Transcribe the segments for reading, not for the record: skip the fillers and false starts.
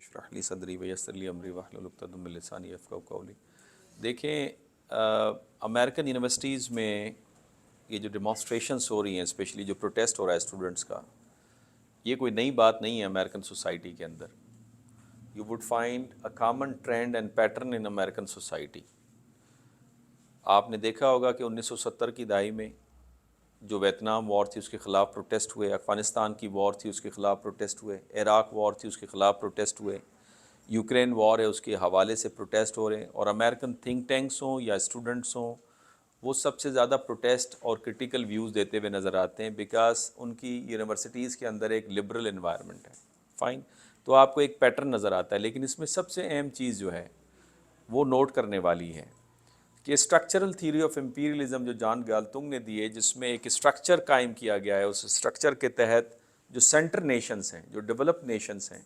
اشرح لی صدری ویسر لی امری واحلل عقدۃ من لسانی یفقہوا قولی۔ دیکھیں امریکن یونیورسٹیز میں یہ جو ڈیمانسٹریشنس ہو رہی ہیں، اسپیشلی جو پروٹیسٹ ہو رہا ہے اسٹوڈنٹس کا، یہ کوئی نئی بات نہیں ہے امریکن سوسائٹی کے اندر۔ You would find a common trend and pattern in American society. آپ نے دیکھا ہوگا کہ 1970 کی دہائی میں جو ویتنام وار تھی اس کے خلاف پروٹیسٹ ہوئے، افغانستان کی وار تھی اس کے خلاف پروٹیسٹ ہوئے، عراق وار تھی اس کے خلاف پروٹیسٹ ہوئے، یوکرین وار ہے اس کے حوالے سے پروٹیسٹ ہو رہے ہیں، اور امریکن تھنک ٹینکس ہوں یا اسٹوڈنٹس ہوں، وہ سب سے زیادہ پروٹیسٹ اور کرٹیکل ویوز دیتے ہوئے نظر آتے ہیں، بیکاز ان کی یونیورسٹیز کے اندر ایک لبرل انوائرمنٹ ہے۔ فائن، تو آپ کو ایک پیٹرن نظر آتا ہے، لیکن اس میں سب سے اہم چیز جو ہے وہ نوٹ کرنے والی ہے کہ اسٹرکچرل تھیوری آف امپیریلزم جو جان گالتنگ نے دی ہے، جس میں ایک اسٹرکچر قائم کیا گیا ہے، اس اسٹرکچر کے تحت جو سینٹر نیشنز ہیں، جو ڈیولپ نیشنز ہیں،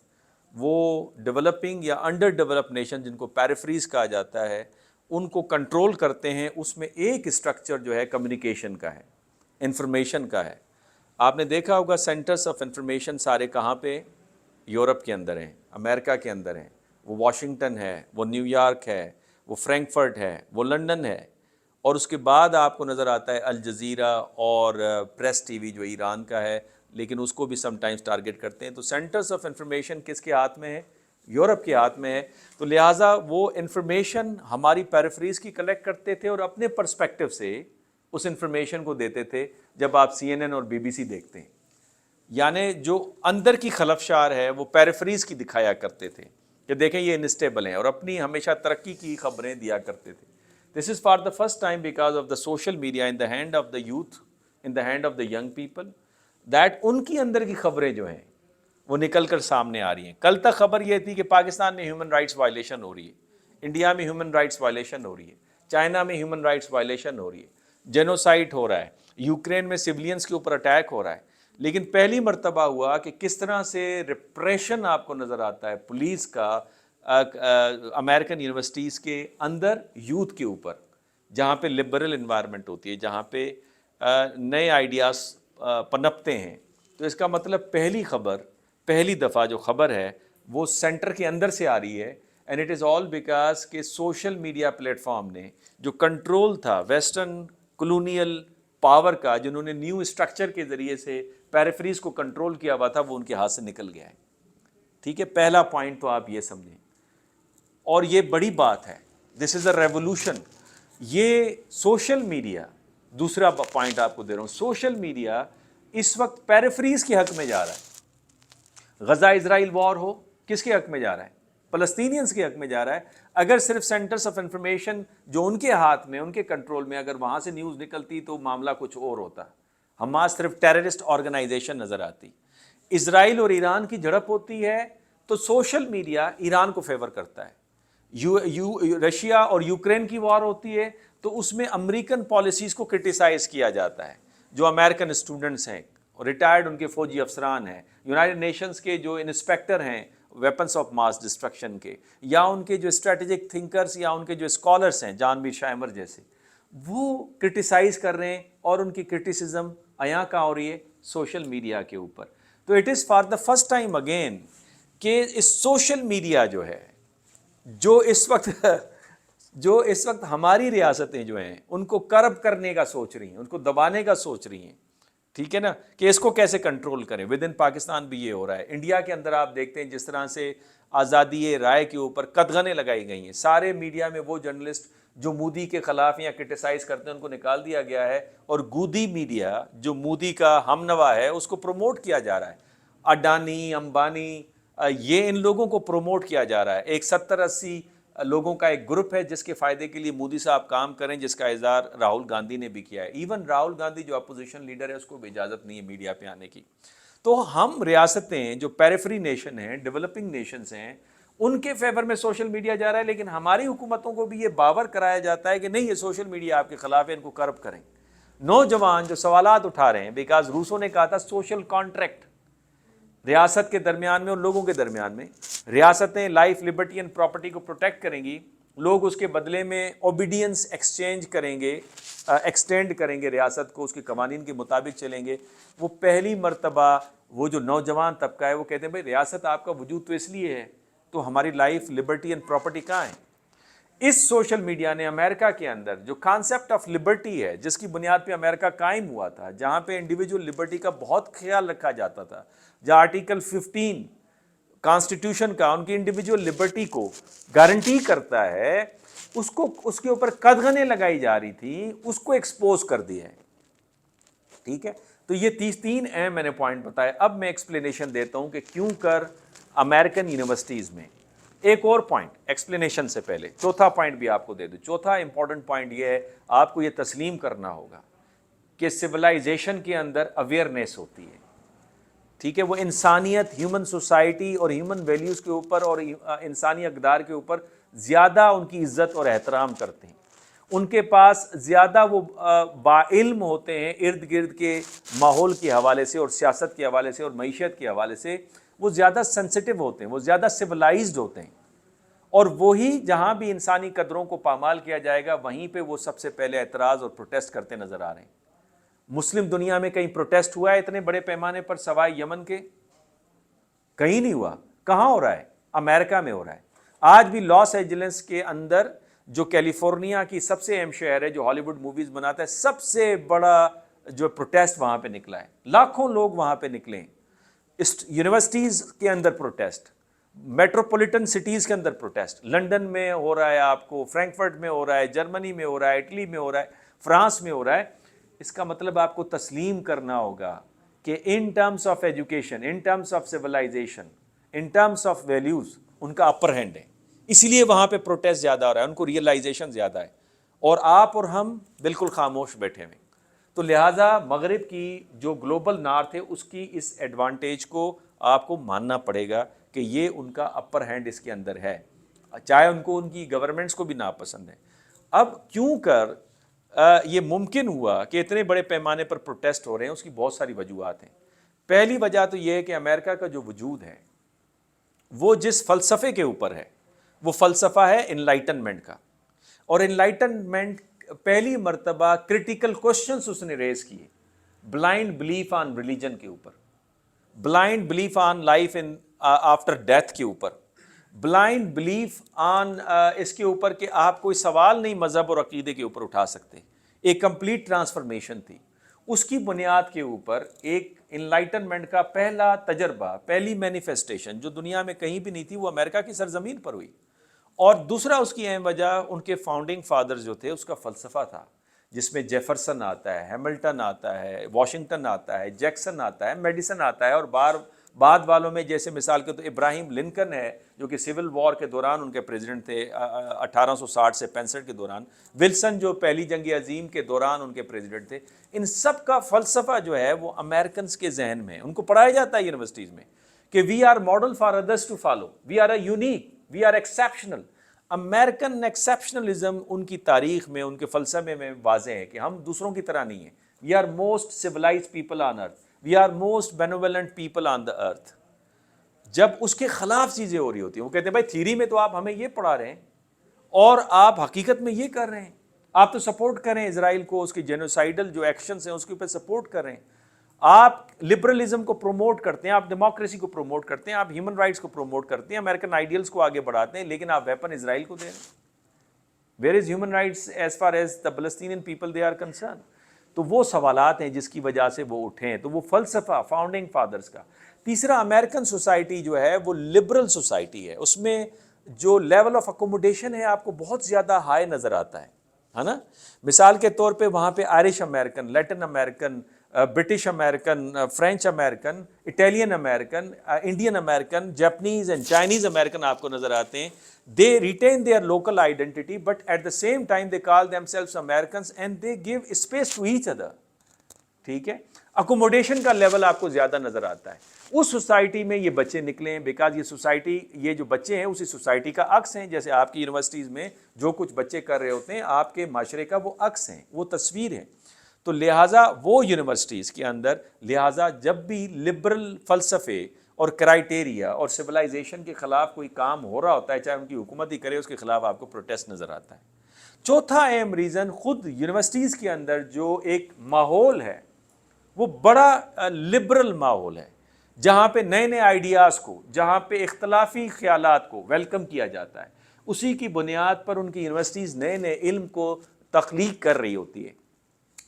وہ ڈیولپنگ یا انڈر ڈیولپ نیشن جن کو پیریفریز کہا جاتا ہے، ان کو کنٹرول کرتے ہیں۔ اس میں ایک اسٹرکچر جو ہے کمیونیکیشن کا ہے، انفارمیشن کا ہے۔ آپ نے دیکھا ہوگا سینٹرز آف انفارمیشن سارے کہاں پہ؟ یورپ کے اندر ہیں، امریکہ کے اندر ہیں، وہ واشنگٹن ہے، وہ نیو یارک ہے، وہ فرینکفرٹ ہے، وہ لنڈن ہے، اور اس کے بعد آپ کو نظر آتا ہے الجزیرہ اور پریس ٹی وی جو ایران کا ہے، لیکن اس کو بھی سم ٹائمز ٹارگٹ کرتے ہیں۔ تو سینٹرز آف انفارمیشن کس کے ہاتھ میں ہے؟ یورپ کے ہاتھ میں ہے۔ تو لہٰذا وہ انفارمیشن ہماری پیریفریز کی کلیکٹ کرتے تھے اور اپنے پرسپیکٹو سے اس انفارمیشن کو دیتے تھے۔ جب آپ CNN اور BBC دیکھتے ہیں، یعنی جو اندر کی خلفشار ہے وہ پیریفریز کی دکھایا کرتے تھے کہ دیکھیں یہ انسٹیبل ہیں، اور اپنی ہمیشہ ترقی کی خبریں دیا کرتے تھے۔ This is for the first time because of the social media in the hand of the youth, in the hand of the young people, that ان کی اندر کی خبریں جو ہیں وہ نکل کر سامنے آ رہی ہیں۔ کل تک خبر یہ تھی کہ پاکستان میں ہیومن رائٹس وائلیشن ہو رہی ہے، انڈیا میں ہیومن رائٹس وائلیشن ہو رہی ہے، چائنا میں ہیومن رائٹس وائلیشن ہو رہی ہے، جینوسائڈ ہو رہا ہے، یوکرین میں سولینس کے اوپر اٹیک ہو رہا ہے۔ لیکن پہلی مرتبہ ہوا کہ کس طرح سے ریپریشن آپ کو نظر آتا ہے پولیس کا امریکن یونیورسٹیز کے اندر یوتھ کے اوپر، جہاں پہ لبرل انوائرمنٹ ہوتی ہے، جہاں پہ نئے آئیڈیاز پنپتے ہیں۔ تو اس کا مطلب پہلی دفعہ جو خبر ہے وہ سینٹر کے اندر سے آ رہی ہے، and it is all because کہ سوشل میڈیا پلیٹ فارم نے جو کنٹرول تھا ویسٹرن کلونیل پاور کا، جنہوں نے نیو اسٹرکچر کے ذریعے سے پیریفریز کو کنٹرول کیا ہوا تھا، وہ ان کے ہاتھ سے نکل گیا ہے۔ ٹھیک ہے، پہلا پوائنٹ تو آپ یہ سمجھیں، اور یہ بڑی بات ہے، دس از اے ریولوشن۔ یہ سوشل میڈیا، دوسرا پوائنٹ آپ کو دے رہا ہوں، سوشل میڈیا اس وقت پیریفریز کے حق میں جا رہا ہے۔ غزہ اسرائیل وار ہو، کس کے حق میں جا رہا ہے؟ فلسطینینز کے حق میں جا رہا ہے۔ اگر صرف سینٹرز آف انفارمیشن جو ان کے ہاتھ میں، ان کے کنٹرول میں، اگر وہاں سے نیوز نکلتی تو معاملہ کچھ اور ہوتا۔ حماس صرف ٹیررسٹ آرگنائزیشن نظر آتی۔ اسرائیل اور ایران کی جھڑپ ہوتی ہے تو سوشل میڈیا ایران کو فیور کرتا ہے۔ رشیا اور یوکرین کی وار ہوتی ہے تو اس میں امریکن پالیسیز کو کرٹیسائز کیا جاتا ہے۔ جو امریکن اسٹوڈنٹس ہیں، ریٹائرڈ ان کے فوجی افسران ہیں، یونائٹڈ نیشنز کے جو انسپیکٹر ہیں ویپنس آف ماس ڈسٹرکشن کے، یا ان کے جو اسٹریٹجک تھنکرز یا ان کے جو اسکالرس ہیں جان بی شائمر جیسے، وہ کرٹیسائز کر رہے ہیں، اور ان کی کرٹیسزم عیاں کہاں ہو رہی ہے؟ سوشل میڈیا کے اوپر۔ تو it is for the first time again کہ اس سوشل میڈیا جو ہے، جو اس وقت ہماری ریاستیں جو ہیں ان کو کرب کرنے کا سوچ رہی ہیں، ان کو دبانے کا سوچ رہی ہیں، ٹھیک ہے نا، کہ اس کو کیسے کنٹرول کریں۔ ود ان پاکستان بھی یہ ہو رہا ہے۔ انڈیا کے اندر آپ دیکھتے ہیں جس طرح سے آزادی رائے کے اوپر قدغنیں لگائی گئی ہیں، سارے میڈیا میں وہ جرنلسٹ جو مودی کے خلاف یا کرٹیسائز کرتے ہیں ان کو نکال دیا گیا ہے، اور گودی میڈیا جو مودی کا ہم نوا ہے اس کو پروموٹ کیا جا رہا ہے۔ اڈانی، امبانی، یہ ان لوگوں کو پروموٹ کیا جا رہا ہے۔ ایک 70-80 لوگوں کا ایک گروپ ہے جس کے فائدے کے لیے مودی صاحب کام کریں، جس کا اظہار راہل گاندھی نے بھی کیا ہے۔ ایون راہل گاندھی جو اپوزیشن لیڈر ہے اس کو بھی اجازت نہیں ہے میڈیا پہ آنے کی۔ تو ہم ریاستیں جو پیریفری نیشن ہیں، ڈیولپنگ نیشنز ہیں، ان کے فیور میں سوشل میڈیا جا رہا ہے، لیکن ہماری حکومتوں کو بھی یہ باور کرایا جاتا ہے کہ نہیں، یہ سوشل میڈیا آپ کے خلاف ہے، ان کو کرب کریں۔ نوجوان جو سوالات اٹھا رہے ہیں، بیکاز روسوں نے کہا تھا سوشل کانٹریکٹ، ریاست کے درمیان میں اور لوگوں کے درمیان میں، ریاستیں لائف، لبرٹی اینڈ پراپرٹی کو پروٹیکٹ کریں گی، لوگ اس کے بدلے میں اوبیڈینس ایکسچینج کریں گے، ایکسٹینڈ کریں گے ریاست کو، اس کے قوانین کے مطابق چلیں گے۔ وہ پہلی مرتبہ وہ جو نوجوان طبقہ ہے وہ کہتے ہیں بھائی ریاست آپ کا وجود تو اس لیے ہے تو ہماری لائف، لبرٹی اینڈ پراپرٹی کہاں ہے؟ اس سوشل میڈیا نے امریکہ کے اندر جو کانسیپٹ آف لبرٹی ہے، جس کی بنیاد پہ امریکہ قائم ہوا تھا، جہاں پہ انڈیویجول لبرٹی کا بہت خیال رکھا جاتا تھا، جہاں آرٹیکل 15 کانسٹیٹیوشن کا ان کی انڈیویجول لبرٹی کو گارنٹی کرتا ہے، اس کے اوپر قدغنیں لگائی جا رہی تھی، اس کو ایکسپوز کر دیا ہے. ٹھیک ہے، تو یہ 33 اہم میں نے پوائنٹ بتایا. اب میں ایکسپلینیشن دیتا ہوں کہ کیوں کر امریکن یونیورسٹیز میں. ایک اور پوائنٹ ایکسپلینیشن سے پہلے، چوتھا پوائنٹ بھی آپ کو دے دوں. چوتھا امپورٹنٹ پوائنٹ یہ ہے، آپ کو یہ تسلیم کرنا ہوگا کہ سویلائزیشن کے اندر اویئرنیس ہوتی ہے. ٹھیک ہے، وہ انسانیت، ہیومن سوسائٹی اور ہیومن ویلیوز کے اوپر اور انسانی اقدار کے اوپر زیادہ ان کی عزت اور احترام کرتے ہیں. ان کے پاس زیادہ وہ باعلم ہوتے ہیں ارد گرد کے ماحول کے حوالے سے اور سیاست کے حوالے سے اور معیشت کے حوالے سے. وہ زیادہ سینسٹیو ہوتے ہیں، وہ زیادہ سویلائزڈ ہوتے ہیں. اور وہی جہاں بھی انسانی قدروں کو پامال کیا جائے گا، وہیں پہ وہ سب سے پہلے اعتراض اور پروٹیسٹ کرتے نظر آ رہے ہیں. مسلم دنیا میں کہیں پروٹیسٹ ہوا ہے اتنے بڑے پیمانے پر سوائے یمن کے؟ کہیں نہیں ہوا. کہاں ہو رہا ہے؟ امریکہ میں ہو رہا ہے. آج بھی لاس اینجلس کے اندر، جو کیلیفورنیا کی سب سے اہم شہر ہے، جو ہالی ووڈ موویز بناتا ہے، سب سے بڑا جو پروٹیسٹ وہاں پہ نکلا ہے. لاکھوں لوگ وہاں پہ نکلے ہیں. یونیورسٹیز کے اندر پروٹیسٹ، میٹروپولیٹن سٹیز کے اندر پروٹیسٹ. لنڈن میں ہو رہا ہے، آپ کو فرینکفرٹ میں ہو رہا ہے، جرمنی میں ہو رہا ہے، اٹلی میں ہو رہا ہے، فرانس میں ہو رہا ہے. اس کا مطلب آپ کو تسلیم کرنا ہوگا کہ in terms of education, in terms of civilisation, in terms of values ان کا اپر ہینڈ ہے. اسی لیے وہاں پہ پروٹیسٹ زیادہ ہو رہا ہے، ان کو ریئلائزیشن زیادہ ہے. اور آپ اور ہم بالکل خاموش بیٹھے ہوئے. تو لہٰذا مغرب کی جو گلوبل نارتھ ہے، اس کی اس ایڈوانٹیج کو آپ کو ماننا پڑے گا کہ یہ ان کا اپر ہینڈ اس کے اندر ہے، چاہے ان کو ان کی گورنمنٹس کو بھی ناپسند ہے. اب کیوں کر یہ ممکن ہوا کہ اتنے بڑے پیمانے پر پروٹیسٹ ہو رہے ہیں؟ اس کی بہت ساری وجوہات ہیں. پہلی وجہ تو یہ ہے کہ امریکہ کا جو وجود ہے وہ جس فلسفے کے اوپر ہے، وہ فلسفہ ہے انلائٹنمنٹ کا. اور انلائٹنمنٹ پہلی مرتبہ کریٹیکل کوشچنس اس نے ریز کیے بلائنڈ بلیف آن ریلیجن کے اوپر، blind belief on life in after death کے اوپر، بلائنڈ بلیف آن اس کے اوپر کہ آپ کوئی سوال نہیں مذہب اور عقیدے کے اوپر اٹھا سکتے. ایک کمپلیٹ ٹرانسفارمیشن تھی. اس کی بنیاد کے اوپر ایک انلائٹنمنٹ کا پہلا تجربہ، پہلی مینیفیسٹیشن جو دنیا میں کہیں بھی نہیں تھی، وہ امریکہ کی سرزمین پر ہوئی. اور دوسرا اس کی اہم وجہ ان کے فاؤنڈنگ فادرز جو تھے، اس کا فلسفہ تھا، جس میں جیفرسن آتا ہے، ہیملٹن آتا ہے، واشنگٹن آتا ہے، جیکسن آتا ہے، میڈیسن آتا ہے. اور بعد والوں میں جیسے مثال کے تو ابراہیم لنکن ہے، جو کہ سول وار کے دوران ان کے پریزیڈنٹ تھے 1860 سے 65 کے دوران. ولسن جو پہلی جنگ عظیم کے دوران ان کے پریزیڈنٹ تھے. ان سب کا فلسفہ جو ہے وہ امریکنز کے ذہن میں، ان کو پڑھایا جاتا ہے یونیورسٹیز میں کہ we are model for others to follow, we are a unique, we are exceptional. American exceptionalism ان کی تاریخ میں، ان کے فلسفے میں واضح ہے کہ ہم دوسروں کی طرح نہیں ہیں. We are most civilised people on earth, we are most benevolent people on the earth. جب اس کے خلاف چیزیں ہو رہی ہوتی ہیں، وہ کہتے ہیں بھائی تھیوری میں تو آپ ہمیں یہ پڑھا رہے ہیں اور آپ حقیقت میں یہ کر رہے ہیں. آپ تو سپورٹ کریں اسرائیل کو، اس کی جینوسائیڈل جو ایکشنز ہیں اس کے اوپر سپورٹ کر رہے ہیں. آپ لبرلزم کو پروموٹ کرتے ہیں، آپ ڈیموکریسی کو پروموٹ کرتے ہیں، آپ ہیومن رائٹس کو پروموٹ کرتے ہیں، امریکن آئیڈیلز کو آگے بڑھاتے ہیں، لیکن آپ ویپن اسرائیل کو دے رہے ہیں. Where is human rights as far as the Palestinian people they are concern? تو وہ سوالات ہیں جس کی وجہ سے وہ اٹھے ہیں. تو وہ فلسفہ فاؤنڈنگ فادرز کا. تیسرا، امریکن سوسائٹی جو ہے وہ لبرل سوسائٹی ہے. اس میں جو لیول آف اکوموڈیشن ہے آپ کو بہت زیادہ ہائی نظر آتا ہے نا. مثال کے طور پہ وہاں پہ Irish American, Latin American, British American, French American, Italian American, Indian American, Japanese and Chinese American آپ کو نظر آتے ہیں. They retain their local identity, but at the same time they call themselves Americans and they give space to each other. ٹھیک ہے، accommodation کا level آپ کو زیادہ نظر آتا ہے. اس سوسائٹی میں یہ بچے نکلے ہیں بیکاز یہ سوسائٹی، یہ جو بچے ہیں اسی سوسائٹی کا عکس ہیں. جیسے آپ کی یونیورسٹیز میں جو کچھ بچے کر رہے ہوتے ہیں، آپ کے معاشرے کا وہ عکس ہیں، وہ تصویر ہے. تو لہٰذا وہ یونیورسٹیز کے اندر، لہٰذا جب بھی لبرل فلسفے اور کرائٹیریا اور سویلائزیشن کے خلاف کوئی کام ہو رہا ہوتا ہے، چاہے ان کی حکومت ہی کرے، اس کے خلاف آپ کو پروٹیسٹ نظر آتا ہے. چوتھا اہم ریزن، خود یونیورسٹیز کے اندر جو ایک ماحول ہے وہ بڑا لبرل ماحول ہے، جہاں پہ نئے نئے آئیڈیاز کو، جہاں پہ اختلافی خیالات کو ویلکم کیا جاتا ہے، اسی کی بنیاد پر ان کی یونیورسٹیز نئے نئے علم کو تخلیق کر رہی ہوتی ہے،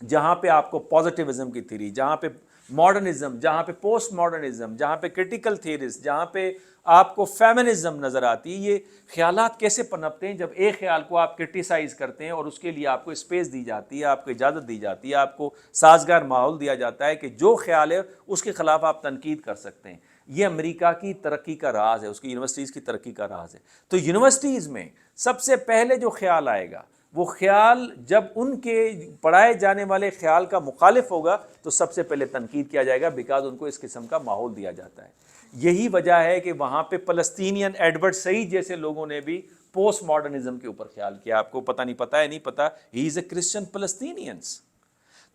جہاں پہ آپ کو پازیٹیوزم کی تھیری، جہاں پہ ماڈرنزم، جہاں پہ پوسٹ ماڈرنزم، جہاں پہ کرٹیکل تھیریز، جہاں پہ آپ کو فیمنزم نظر آتی ہے۔ یہ خیالات کیسے پنپتے ہیں؟ جب ایک خیال کو آپ کرٹیسائز کرتے ہیں اور اس کے لیے آپ کو اسپیس دی جاتی ہے، آپ کو اجازت دی جاتی ہے، آپ کو سازگار ماحول دیا جاتا ہے کہ جو خیال ہے اس کے خلاف آپ تنقید کر سکتے ہیں۔ یہ امریکہ کی ترقی کا راز ہے، اس کی یونیورسٹیز کی ترقی کا راز ہے۔ تو یونیورسٹیز میں سب سے پہلے جو خیال آئے گا، وہ خیال جب ان کے پڑھائے جانے والے خیال کا مخالف ہوگا تو سب سے پہلے تنقید کیا جائے گا، بیکاز ان کو اس قسم کا ماحول دیا جاتا ہے۔ یہی وجہ ہے کہ وہاں پہ فلسطینین ایڈورڈ سعید جیسے لوگوں نے بھی پوسٹ ماڈرنزم کے اوپر خیال کیا۔ آپ کو پتہ نہیں پتہ ہے، نہیں پتہ، ہی از اے کرسچن فلسطینینس۔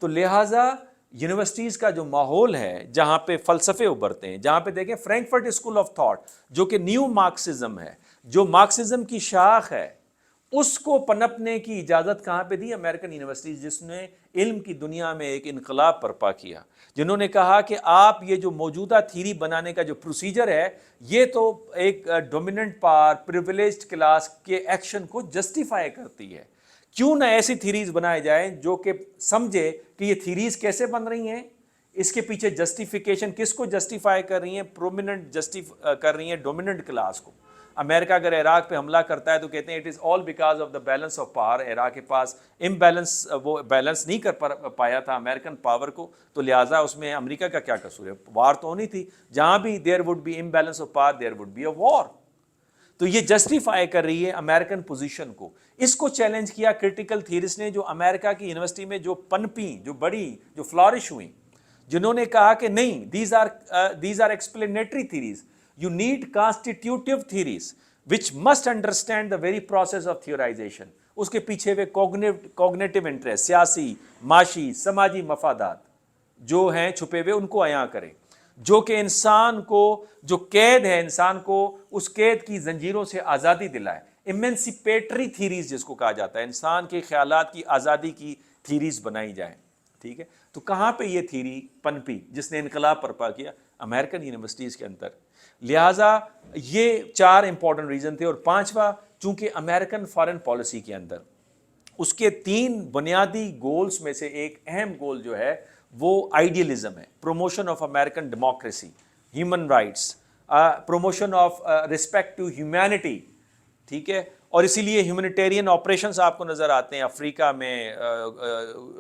تو لہٰذا یونیورسٹیز کا جو ماحول ہے، جہاں پہ فلسفے ابھرتے ہیں، جہاں پہ دیکھیں فرینکفرٹ اسکول آف تھاٹ جو کہ نیو مارکسزم ہے، جو مارکسزم کی شاخ ہے، اس کو پنپنے کی اجازت کہاں پہ دی؟ امریکن یونیورسٹیز، جس نے علم کی دنیا میں ایک انقلاب برپا کیا، جنہوں نے کہا کہ آپ یہ جو موجودہ تھیری بنانے کا جو پروسیجر ہے، یہ تو ایک ڈومیننٹ پاور، پریویلیجڈ کلاس کے ایکشن کو جسٹیفائی کرتی ہے، کیوں نہ ایسی تھیریز بنائے جائیں جو کہ سمجھے کہ یہ تھیریز کیسے بن رہی ہیں، اس کے پیچھے جسٹیفیکیشن کس کو جسٹیفائی کر رہی ہیں؟ پرومیننٹ کر رہی ہیں ڈومیننٹ کلاس کو۔ امریکہ اگر عراق پہ حملہ کرتا ہے تو کہتے ہیں it is all because of the balance of power, Iraq کے پاس امبیلنس، وہ بیلنس نہیں کر پایا تھا امریکن پاور کو، تو لہٰذا اس میں امریکہ کا کیا قصور ہے؟ وار تو ہونی تھی، جہاں بھی there would be imbalance of power there would be a war. تو یہ جسٹیفائی کر رہی ہے امریکن پوزیشن کو۔ اس کو چیلنج کیا کرٹیکل تھیریز نے، جو امریکہ کی یونیورسٹی میں جو پنپیں، جو بڑی، جو فلورش ہوئیں، جنہوں نے کہا کہ نہیں، these are explanatory theories, you need constitutive theories which must understand the very process of theorization۔ اس کے پیچھے وہ کوگنیٹو انٹریسٹ، سیاسی، معاشی، سماجی مفادات جو ہیں چھپے ہوئے، ان کو عیاں کریں، جو کہ انسان کو جو قید ہے، انسان کو اس قید کی زنجیروں سے آزادی دلائے۔ ایمنسپیٹری تھیریز جس کو کہا جاتا ہے، انسان کے خیالات کی آزادی کی تھیریز بنائی جائیں، ٹھیک ہے۔ تو کہاں پہ یہ تھیری پنپی جس نے انقلاب برپا کیا؟ امریکن یونیورسٹیز کے اندر۔ لہٰذا یہ 4 امپورٹنٹ ریزن تھے، اور 5واں، چونکہ امریکن فارن پالیسی کے اندر اس کے 3 بنیادی گولز میں سے ایک اہم گول جو ہے وہ آئیڈیلزم ہے، promotion of American democracy, human rights, promotion of respect to humanity, ٹھیک ہے۔ اور اسی لیے ہیومنیٹیرین آپریشنز آپ کو نظر آتے ہیں افریقہ میں،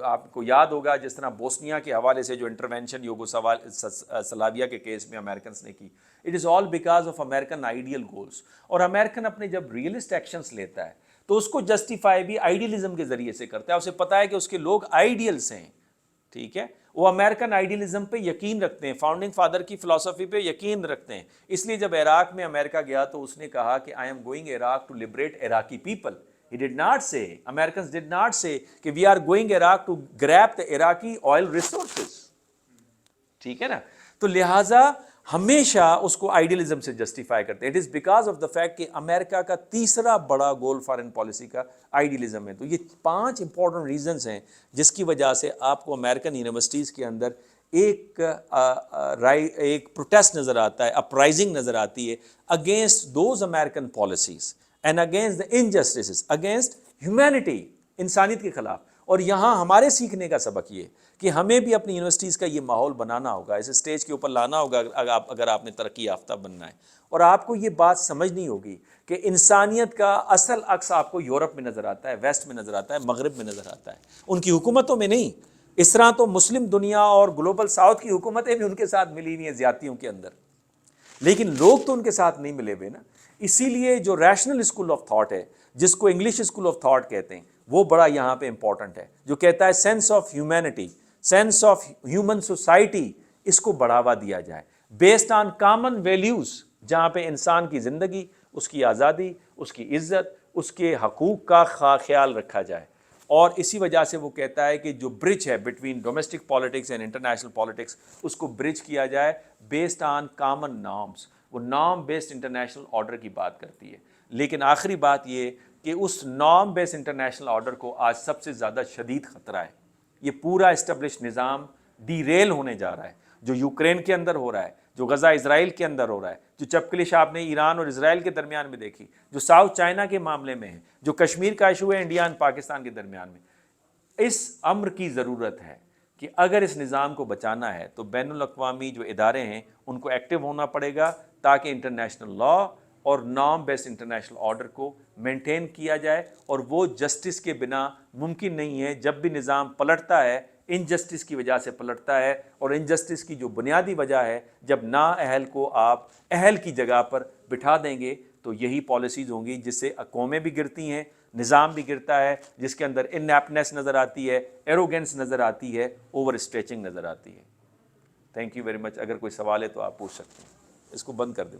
آپ کو یاد ہوگا جس طرح بوسنیا کے حوالے سے جو انٹرونشن یوگوسلاویہ کے کیس میں امریکنز نے کی، it is all because of American ideal goals. اور امریکن اپنے جب ریئلسٹ ایکشنز لیتا ہے تو اس کو جسٹیفائی بھی آئیڈیلزم کے ذریعے سے کرتا ہے، اسے پتہ ہے کہ اس کے لوگ آئیڈیلز ہیں، ٹھیک ہے، وہ امریکن آئیڈیلزم پہ یقین رکھتے ہیں، فاؤنڈنگ فادر کی فلسفی پہ یقین رکھتے ہیں۔ اس لیے جب عراق میں امریکہ گیا تو اس نے کہا کہ I am going Iraq to liberate Iraqi people. He did not say, Americans did not say کہ we are going Iraq to grab the Iraqi oil resources، ٹھیک ہے نا۔ تو لہٰذا ہمیشہ اس کو آئیڈیلزم سے جسٹیفائی کرتے ہیں۔ It is because of the fact کہ امریکہ کا تیسرا بڑا گول فارن پالیسی کا آئیڈیلزم ہے۔ تو یہ 5 امپورٹنٹ ریزنز ہیں جس کی وجہ سے آپ کو امریکن یونیورسٹیز کے اندر ایک پروٹیسٹ نظر آتا ہے، اپرائزنگ نظر آتی ہے against those American policies and against the injustices, against humanity, انسانیت کے خلاف۔ اور یہاں ہمارے سیکھنے کا سبق یہ کہ ہمیں بھی اپنی یونیورسٹیز کا یہ ماحول بنانا ہوگا، اس اسٹیج کے اوپر لانا ہوگا اگر آپ نے ترقی یافتہ بننا ہے۔ اور آپ کو یہ بات سمجھنی ہوگی کہ انسانیت کا اصل عکس آپ کو یورپ میں نظر آتا ہے، ویسٹ میں نظر آتا ہے، مغرب میں نظر آتا ہے، ان کی حکومتوں میں نہیں۔ اس طرح تو مسلم دنیا اور گلوبل ساؤتھ کی حکومتیں بھی ان کے ساتھ ملی ہوئی ہیں زیادتیوں کے اندر، لیکن لوگ تو ان کے ساتھ نہیں ملے ہوئے نا۔ اسی لیے جو ریشنل اسکول آف تھاٹ ہے، جس کو انگلش اسکول آف تھاٹ کہتے ہیں، وہ بڑا یہاں پہ امپورٹنٹ ہے، جو کہتا ہے sense of humanity, sense of human society, اس کو بڑھاوا دیا جائے بیسڈ آن کامن ویلیوز، جہاں پہ انسان کی زندگی، اس کی آزادی، اس کی عزت، اس کے حقوق کا خیال رکھا جائے۔ اور اسی وجہ سے وہ کہتا ہے کہ جو برج ہے between domestic politics and international politics, اس کو برج کیا جائے بیسڈ آن کامن نارمز۔ وہ نارم بیسڈ انٹرنیشنل آرڈر کی بات کرتی ہے، لیکن آخری بات یہ کہ اس نارم بیسڈ انٹرنیشنل آرڈر کو آج سب سے زیادہ شدید خطرہ ہے۔ یہ پورا اسٹیبلش نظام ڈی ریل ہونے جا رہا ہے، جو یوکرین کے اندر ہو رہا ہے، جو غزہ اسرائیل کے اندر ہو رہا ہے، جو چپکلش آپ نے ایران اور اسرائیل کے درمیان میں دیکھی، جو ساؤتھ چائنا کے معاملے میں ہے، جو کشمیر کا ایشو ہے انڈیا اور پاکستان کے درمیان میں، اس امر کی ضرورت ہے کہ اگر اس نظام کو بچانا ہے تو بین الاقوامی جو ادارے ہیں ان کو ایکٹیو ہونا پڑے گا تاکہ انٹرنیشنل لا اور نارم بیسڈ انٹرنیشنل آرڈر کو مینٹین کیا جائے، اور وہ جسٹس کے بنا ممکن نہیں ہے۔ جب بھی نظام پلٹتا ہے انجسٹس کی وجہ سے پلٹتا ہے، اور انجسٹس کی جو بنیادی وجہ ہے جب نااہل کو آپ اہل کی جگہ پر بٹھا دیں گے تو یہی پالیسیز ہوں گی جس سے قومیں بھی گرتی ہیں، نظام بھی گرتا ہے، جس کے اندر انیپنیس نظر آتی ہے، ایروگنس نظر آتی ہے، اوور اسٹریچنگ نظر آتی ہے۔ Thank you very much. اگر کوئی سوال ہے تو آپ پوچھ سکتے ہیں۔ اس کو بند کر دیں۔